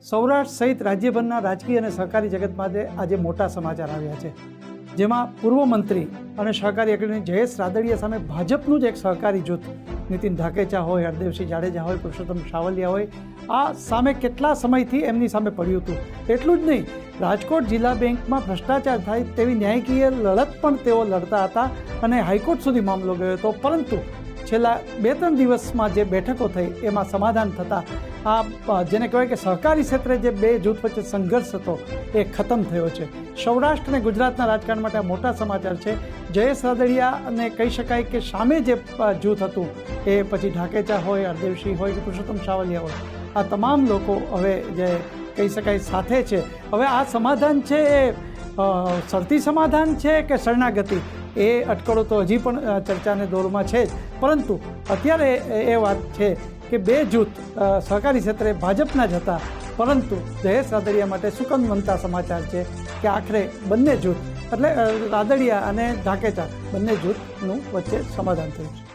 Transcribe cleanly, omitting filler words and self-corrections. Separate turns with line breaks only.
સૌરાષ્ટ્ર સહિત રાજ્યભરના રાજકીય અને સહકારી જગત માટે આજે મોટા સમાચાર આવ્યા છે, જેમાં પૂર્વ મંત્રી અને સહકારી અગ્રણી જયેશ રાદડિયા સામે ભાજપનું જ એક સહકારી જૂથ નીતિન ધાકેચા હોય, હરદેવસિંહ જાડેજા હોય, પુરુષોત્તમ સાવલિયા હોય, આ સામે કેટલા સમયથી એમની સામે પડ્યું હતું. એટલું જ નહીં, રાજકોટ જિલ્લા બેંકમાં ભ્રષ્ટાચાર થાય તેવી ન્યાયિકીય લડત પણ તેઓ લડતા હતા અને હાઈકોર્ટ સુધી મામલો ગયો હતો. પરંતુ છેલ્લા 2-3 દિવસમાં જે બેઠકો થઈ એમાં સમાધાન થતાં આ જેને કહેવાય કે સહકારી ક્ષેત્રે જે બે જૂથ વચ્ચે સંઘર્ષ હતો એ ખતમ થયો છે. સૌરાષ્ટ્ર અને ગુજરાતના રાજકારણ માટે આ મોટા સમાચાર છે. જયેશ રાદડિયાને કહી શકાય કે સામે જે જૂથ હતું એ પછી ઢાકેચા હોય, હરદેવસિંહ હોય કે પુરુષોત્તમ સાવલિયા હોય, આ તમામ લોકો હવે જે કહી શકાય સાથે છે. હવે આ સમાધાન છે એ શરતી સમાધાન છે કે શરણાગતિ, એ અટકળો તો હજી પણ ચર્ચાને દોરમાં છે જ. પરંતુ અત્યારે એ વાત છે કે બે જૂથ સહકારી ક્ષેત્રે ભાજપના જ હતા, પરંતુ જયેશ રાદડિયા માટે સુકન બનતા સમાચાર છે કે આખરે બંને જૂથ એટલે રાદડિયા અને ધાકેચા બંને જૂથનું વચ્ચે સમાધાન થયું છે.